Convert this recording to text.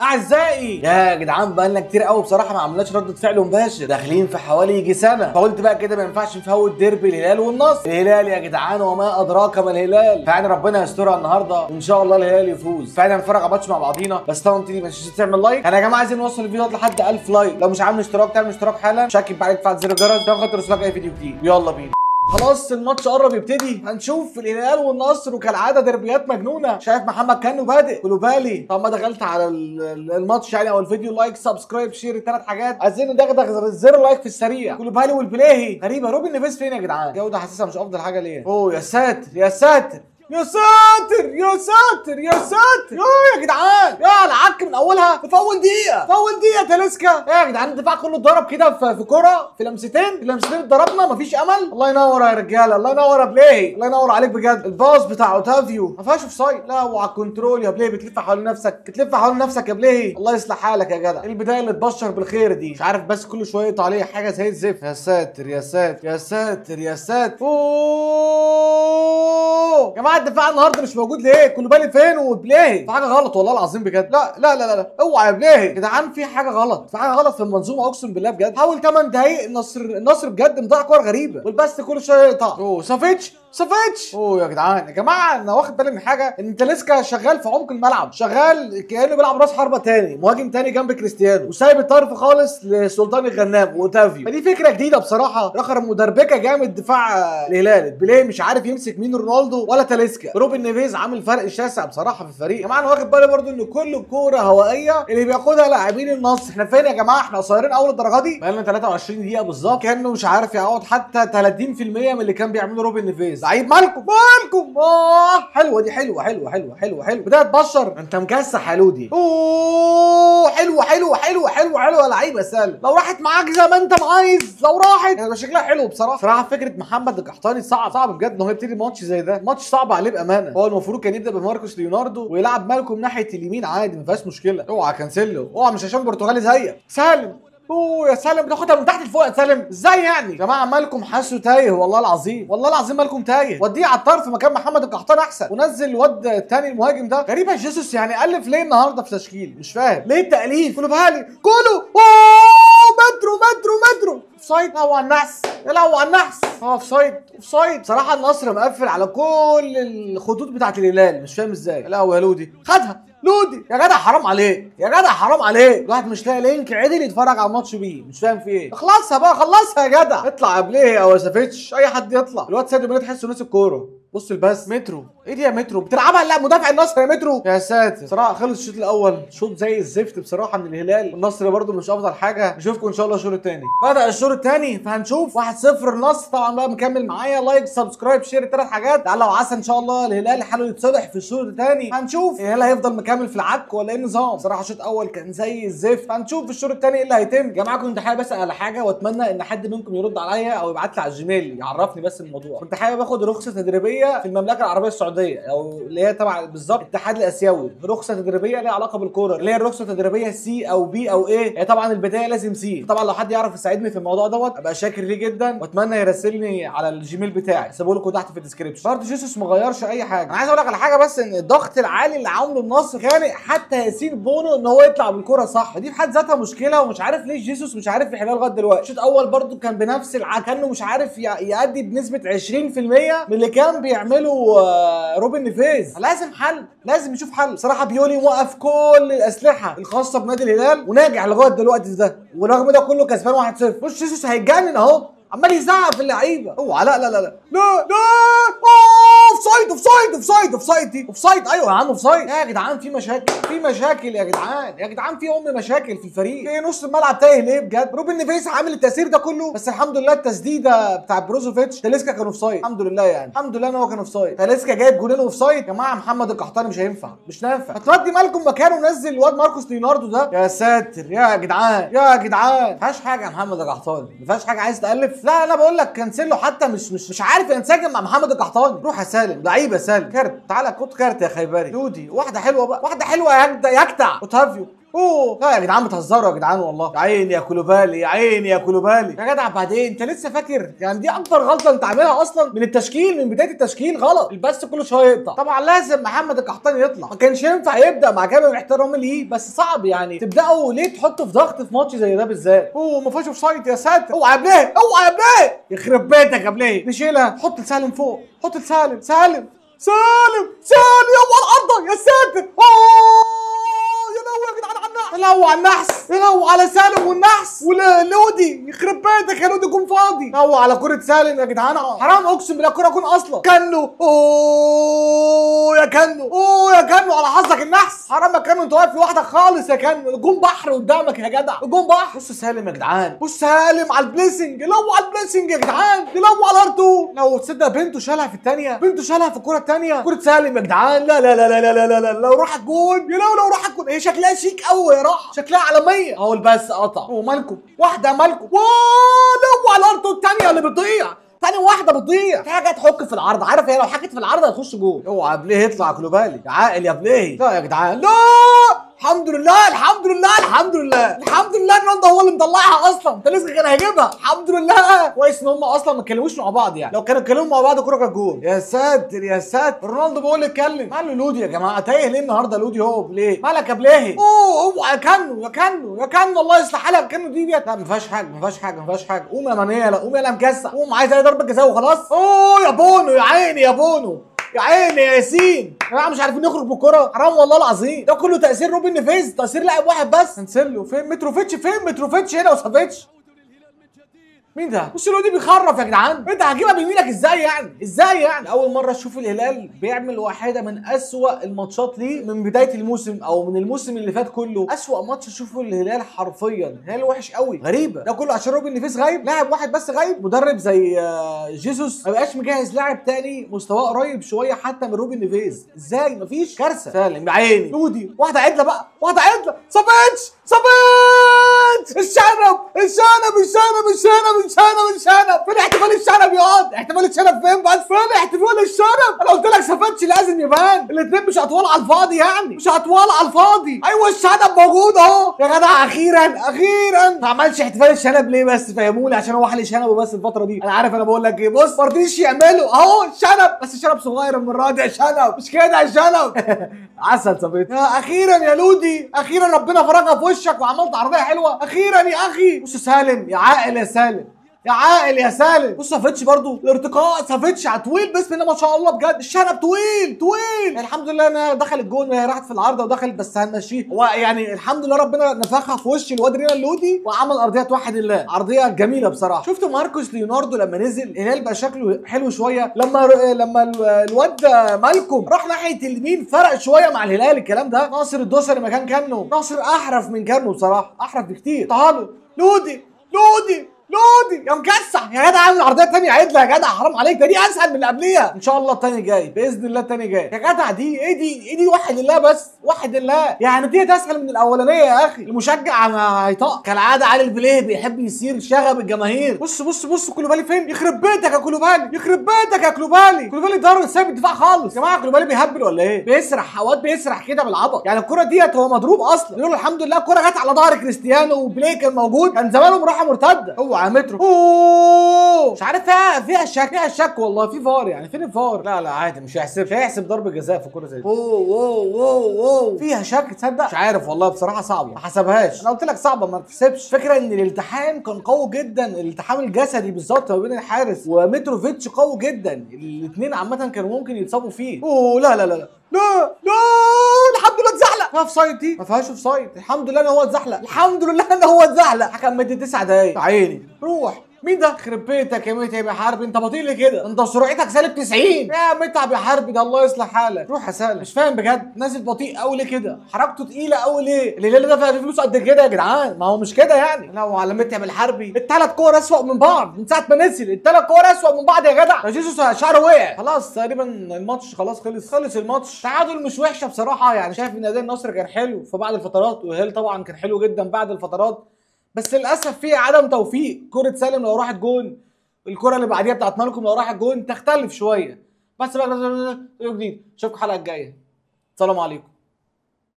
اعزائي يا جدعان بقالنا كتير قوي بصراحه ما عملناش ردة فعل مباشر، داخلين في حوالي يجي سنه، فقلت بقى كده ما ينفعش نفوت ديربي الهلال والنصر. الهلال يا جدعان وما ادراك ما الهلال، فيعني ربنا يسترها النهارده وان شاء الله الهلال يفوز. فاحنا هنتفرج على ماتش مع بعضينا، بس طبعا تيجي ما تنساش تعمل لايك. انا يا جماعه عايزين نوصل الفيديو لحد 1000 لايك، لو مش عامل اشتراك تعمل اشتراك حالا، شاكب عليك تفعل زر الجرس عشان خاطر يوصلك اي فيديو جديد. يلا بينا. خلاص الماتش قرب يبتدي، هنشوف الهلال والنصر وكالعاده دربيات مجنونه. شايف محمد كانو بادئ كلوبالي. طب ما دخلت على الماتش يعني او الفيديو، لايك سبسكرايب شير، الثلاث حاجات. عايزين ندغدغ زر اللايك في السريع. كلوبالي والبلاهي غريبه. روبن نيفيز فين يا جدعان؟ الجوده حاسسها مش افضل حاجه ليه؟ اوه يا ساتر يا ساتر يا ساتر يا ساتر يا ساتر يا جدعان، يا العك من اولها في اول دقيقه، في اول دقيقه تاليسكا. يا جدعان الدفاع كله اتضرب كده في كوره، في لمستين اتضربنا، مفيش امل. الله ينور يا رجاله، الله ينور يا بلاي، الله ينور عليك بجد. الباص بتاع اوتافيو ما فيهاش اوفسايد، لا وعلى الكنترول يا بلاي، بتلف حوالين نفسك، بتلف حوالين نفسك يا بلاي. الله يصلح حالك يا جدع. البدايه اللي تبشر بالخير دي، مش عارف بس كل شويه يقطع عليه حاجه زي الزفت. يا ساتر يا ساتر يا ساتر يا ساتر. اوه يا جماعه الدفاع النهارده مش موجود ليه؟ كلوبالي فين وبلاهي؟ في حاجه غلط والله العظيم بجد. لا لا لا لا اوعى يا بلاهي يا جدعان، في حاجه غلط، في حاجه غلط في المنظومه اقسم بالله بجد. حاول 8 دقايق النصر بجد مضيع كور غريبه، والبس كل شويه يقطع. اوه سافيتش. اوه يا جدعان، يا جماعه انا واخد بالي من حاجه، ان تاليسكا شغال في عمق الملعب، شغال كانه بيلعب راس حربه تاني، مهاجم تاني جنب كريستيانو، وسايب الطرف خالص لسلطان الغنام واوتافيو. فدي فكره جديده بصراحه، رخر مدربكه جامد دفاع الهلال. بلاي مش عارف يمسك مين، رونالدو ولا تاليسكا. روبن نيفيز عامل فرق شاسع بصراحه في الفريق. يا جماعه انا واخد بالي برضو ان كل كوره هوائيه اللي بياخدها لاعبين النصر. احنا فين يا جماعه؟ احنا قصيرين اول الدرجه دي. بقالنا 23 دقيقه بالظبط كانه مش عارف يعوض حتى 30% من اللي كان بيعمله روبن نيفيز. لعيب مالكم حلوه دي، حلوه حلوه حلوه حلوه حلوه. بدات تبشر، انت مكسح يا لودي. اوه حلوه حلوه حلوه حلوه حلوه. لعيب يا سالم، لو راحت معاك زي ما انت عايز، لو راحت هيبقى شكلها حلو بصراحه. فكره محمد القحطاني صعب بجد ان هو يبتدي ماتش زي ده، ماتش صعب عليه بامانه. هو المفروض كان يبدا بماركوس ليوناردو ويلعب مالكم ناحيه اليمين عادي، ما فيهاش مشكله. اوعى كانسيلو، اوعى مش عشان برتغالي زيك. سالم، اوه يا سالم بتاخدها من تحت لفوق يا سالم، ازاي يعني؟ يا جماعه مالكم حاسه تايه، والله العظيم والله العظيم مالكم تايه. وديه على الطرف مكان محمد القحطاني احسن، ونزل الواد الثاني المهاجم ده. غريبه جيسوس يعني الف ليه النهارده في تشكيل؟ مش فاهم ليه التاليف. كلوبالي كله مترو اوفسايد. هو على النحس، لا هو على النحس. اوفسايد. بصراحه النصر مقفل على كل الخطوط بتاعت الهلال، مش فاهم ازاي. لا هو يا لودي خدها، لودي يا جدع حرام عليك، يا جدع حرام عليك. الواحد مش لاقي لينك عدل يتفرج على الماتش بيه، مش فاهم في ايه. خلصها بقى، خلصها يا جدع. اطلع قبليه او سافيتش، اي حد يطلع. الواد ساديو ماني تحسه نسي الكوره. بص الباس مترو، ايه دي يا مترو؟ بتلعبها؟ لا مدافع النصر يا مترو. يا ساتر صراحه خلص الشوط الاول، شوط زي الزفت بصراحه من الهلال. والنصر برده مش افضل حاجه. نشوفكم ان شاء الله الشوط الثاني. بدا الشوط الثاني فهنشوف 1-0 النصر. طبعا بقى مكمل معايا، لايك سبسكرايب شير، الثلاث حاجات. لعل وعسى ان شاء الله الهلال يحاول يتصلح في الشوط الثاني. هنشوف الهلال هيفضل مكمل في العك ولا ايه النظام. صراحه الشوط الاول كان زي الزفت، هنشوف في الشوط الثاني ايه اللي هيتم. يا جماعه كنت حابب اسال على حاجه، واتمنى ان حد منكم يرد عليا او يبعت لي على الجيميل يعرفني بس الموضوع. كنت حابب اخد رخصه تدريبيه في المملكه العربيه السعوديه، او اللي هي تبع بالظبط الاتحاد الاسيوي، رخصه تدريبيه ليها علاقه بالكوره، اللي هي الرخصه التدريبيه سي او بي او ايه. هي طبعا البدايه لازم سي. طبعا لو حد يعرف يساعدني في الموضوع دوت ابقى شاكر ليه جدا، واتمنى يراسلني على الجيميل بتاعي، سيبه لكم تحت في الديسكربشن. برضه جيسوس ما غيرش اي حاجه. انا عايز اقول لك على حاجه بس، ان الضغط العالي اللي عامله النصر خانق حتى ياسين بونو ان هو يطلع بالكوره صح، فدي في حد ذاتها مشكله. ومش عارف ليه جيسوس مش عارف يحلها لغايه دلوقتي. الشوط الاول برضه كان بنفس كانه مش عارف يأدي بنسبه 20% من اللي كان بيعمله روبن نيفيز. لازم حل، لازم نشوف حل. صراحه بيولي موقف كل الاسلحه الخاصه بنادي الهلال وناجح لغايه دلوقتي ده، ورغم ده كله كسبان 1-0. بص جيسوس هيتجنن اهو، عمال يزعق في اللعيبه. اوعى لا لا لا لا لا لا اوفسايد. ايوه يا عم اوفسايد. يا جدعان في مشاكل يا جدعان في مشاكل في الفريق. في نص الملعب تايه ليه بجد؟ روبن نيفيز عامل التاثير ده كله، بس الحمد لله التسديده بتاع بروزوفيتش تاليسكا كان اوفسايد. الحمد لله يعني، الحمد لله ان هو كان اوفسايد. تاليسكا جايب جولين اوفسايد. يا جماعه محمد القحطاني مش هينفع، مش نافع. هتودي مالكم مكانه ونزل الواد ماركوس ليوناردو ده. يا ساتر يا جدعان ما فيهاش حاجه يا محمد القحطاني، ما فيهاش حاجه عايز تالف. لا انا بقول لك كانسيلو حتى مش عارف ينسجم مع محمد القحطاني. روح يا سالم، لعيب يا سالم. كارت، تعالى خد كارت يا خيبري. دودي واحده حلوه بقى، واحده حلوه يا جدع. اوتافيو اوه لا يا جدعان بتهزروا يا جدعان والله. يا عيني يا كولوبالي، يا عيني يا كولوبالي يا جدع. بعدين انت لسه فاكر؟ يعني دي اكبر غلطه انت عاملها اصلا من التشكيل، من بدايه التشكيل غلط. البث كل شويه يقطع. طبعا لازم محمد القحطاني يطلع، ما كانش ينفع يبدا مع كامل احترامي ليه، بس صعب يعني تبداوا ليه تحطوا في ضغط في ماتش زي ده بالذات. اوه ما فيهاش اوف سايد يا ساتر. اوعى يا بليه، اوعى يا بليه، يخرب بيتك يا بليه. نشيلها، حط لسالم فوق، حط لسالم، سالم يلا الارض يا ساتر. يا لهوي يا جدعان على النحس، يا لهوي على النحس، يا لهوي على سالم والنحس ولودي. يخرب بيتك يا لودي، جون فاضي. يا لهوي على كرة سالم يا جدعان، حرام اقسم بالله الكرة جون اصلا. كنو اوه يا كنو، اوه يا كنو على حظك النحس. حرام يا كنو، انت واقف لوحدك خالص يا كنو. جون بحر قدامك يا جدع، جون بحر. بص سالم يا جدعان، بص سالم على البليسنج. يا لهوي على البليسنج يا جدعان، يا لهوي على ارتو. لو تصدق بنته شالها في الثانية، بنته شالها في الكرة الثانية. كرة سالم يا جدعان، لا لا لا لا لا لا لا، لو راحت جون يا لو راحت جون. هي شكلها شيك قوي يا راح، شكلها عالميه اهو. الباس قطع ومالكم واحده، مالكم واو على الارض. الثانيه اللي بتضيع، ثاني واحده بتضيع. حاجه تحك في العرض، عارف هي لو حكت في العرض هتخش جول. اوعى بليه يطلع كلوبالي يا عاقل يا بليه. لا يا جدعان لا، الحمد لله الحمد لله الحمد لله الحمد لله ان رونالدو هو اللي مطلعها اصلا. ده لسه كان هيجيبها. الحمد لله كويس ان هم اصلا ما اتكلموش مع بعض. يعني لو كانوا اتكلموا مع بعض الكوره كانت جول. يا ساتر يا ساتر، رونالدو بيقول لي اتكلم. ماله لودي يا جماعه؟ تايه ليه النهارده لودي؟ هو بليه مالك يا بليه؟ اوه يا كنو يا كنو يا كنو، الله يصلح حالك. كنو دي لا ما فيهاش حاجه، ما فيهاش حاجه، ما فيهاش حاجه. قوم يا مانيلا، قوم يا مكسح، قوم. عايز اي ضربه جزاء وخلاص. اوه يا بونو، يا عيني يا بونو، يا عيني يا ياسين. يا جماعه مش عارفين نخرج بالكره، حرام والله العظيم. ده كله تاثير روبن نيفيز، تاثير لاعب واحد بس. نسلو فين؟ متروفيتش فين؟ متروفيتش هنا وسافيتش. مين ده؟ بص الواد بيخرف يا جدعان. انت هتجيبها بيمينك ازاي يعني؟ ازاي يعني؟ اول مره اشوف الهلال بيعمل واحده من اسوأ الماتشات ليه من بدايه الموسم او من الموسم اللي فات كله. اسوأ ماتش اشوفه الهلال حرفيا. الهلال وحش قوي، غريبه. ده كله عشان روبن نيفيز غايب، لاعب واحد بس غايب. مدرب زي جيسوس ما بقاش مجهز لاعب تاني مستواه قريب شويه حتى من روبن نيفيز. ازاي؟ مفيش. كارثه. سالم يا عيني. لودي واحده عدله بقى، واحده عدله. صابيتش الشنب الشنب الشنب الشنب الشنب الشنب. فين احتفال الشنب يا واد؟ احتفال الشنب فين بس؟ فين احتفال الشنب؟ انا قلت لك سافيتش لازم يبان. الاثنين مش اطوال على الفاضي يعني، مش اطوال على الفاضي. ايوه الشنب موجود اهو يا جدع. اخيرا ما عملش احتفال الشنب ليه بس؟ فهموني. عشان هو حل شنبه بس الفتره دي. انا عارف انا بقول لك ايه. بص ما رضيش يعملوا اهو الشنب، بس الشنب صغير المره دي يا شنب، مش كده يا شنب. عسل سافيتش. اخيرا يا لودي، اخيرا ربنا فرجها في وشك وعملت عرضيه حلوه. اخيرا يا اخي. بص سالم يا عاقل يا سالم، يا عاقل يا سالم. بص سافيتش برضو الارتقاء. سافيتش طويل بسم الله ما شاء الله بجد. الشنب طويل. الحمد لله انها دخل الجون وهي راحت في العارضه ودخلت، بس هنمشيه. هو يعني الحمد لله ربنا نفخها في وش الواد رينا اللودي وعمل ارضيه توحد الله. عرضيه جميله بصراحه. شفت ماركوس ليوناردو لما نزل الهلال بقى شكله حلو شويه. لما الواد مالكم راح ناحيه اليمين فرق شويه مع الهلال. الكلام ده ناصر الدوسري مكان كانو. ناصر احرف من كانو بصراحه، احرف بكتير. تعالوا لودي يا مكسح يا جدع. عامل عرضيه ثانيه عدله يا جدع، حرام عليك. دي اسهل من اللي قبليها. ان شاء الله الثاني جاي باذن الله. الثاني جاي يا جدع. دي ايه دي وحد الله بس، وحد الله. يعني دي اسهل من الاولانيه يا اخي. المشجع ما هيطق كالعاده. علي البليه بيحب يثير شغب الجماهير. بص كولوبالي فين؟ يخرب بيتك يا كولوبالي، يخرب بيتك يا كولوبالي. كولوبالي ضرب سايب الدفاع خالص يا جماعه. كولوبالي بيهبل ولا ايه؟ بيسرح اوقات، بيسرح كده بالعبط. يعني الكره ديت هو مضروب اصلا. يقول الحمد لله الكره جت على ظهر كريستيانو وبليه كان موجود، كان زمانهم راحوا مرتده. اوعى مترو. مش عارف فيها شك والله. في فار يعني، فين الفار؟ لا عادي مش هيحسب ضربه جزاء في الكوره زي دي. اوه فيها شك تصدق. مش عارف والله بصراحه، صعبه ما حسبهاش. انا قلت لك صعبه ما تحسبش. فكره ان الالتحام كان قوي جدا، الالتحام الجسدي بالظبط ما بين الحارس ومتروفيتش قوي جدا. الاثنين عامه كانوا ممكن يتصابوا فيه. لا الحمد لله اتزحلق. اوف سايد دي ما فيهاش اوف سايد. الحمد لله ان هو اتزحلق، الحمد لله ان هو اتزحلق. حكم مدي 9 دقايق. عيني روح. مين ده؟ يخرب بيتك يا متعب يا حربي. انت بطيء ليه كده؟ انت سرعتك سالب 90 يا متعب يا حربي. ده الله يصلح حالك. روح يا سالم. مش فاهم بجد، نازل بطيء قوي ليه كده؟ حركته تقيله قوي ليه؟ الهلال ده فيه فلوس قد كده يا جدعان؟ ما هو مش كده يعني. لا وعلى متعب الحربي الثلاث كور اسوأ من بعض من ساعه ما نزل. الثلاث كور اسوأ من بعض يا جدع. جيسوس شعره وقع خلاص تقريبا. الماتش خلاص خلص الماتش. تعادل مش وحشه بصراحه. يعني شايف ان اداء النصر كان حلو في بعض الفترات، والهلال طبعا كان حلو جدا بعد الفترات، بس للاسف في عدم توفيق. كره سالم لو راحت جون، الكره اللي بعديها بتاعت مالكم لو راحت جون تختلف شويه. بس بقى جديد. اشوفكم الحلقه الجايه. السلام عليكم.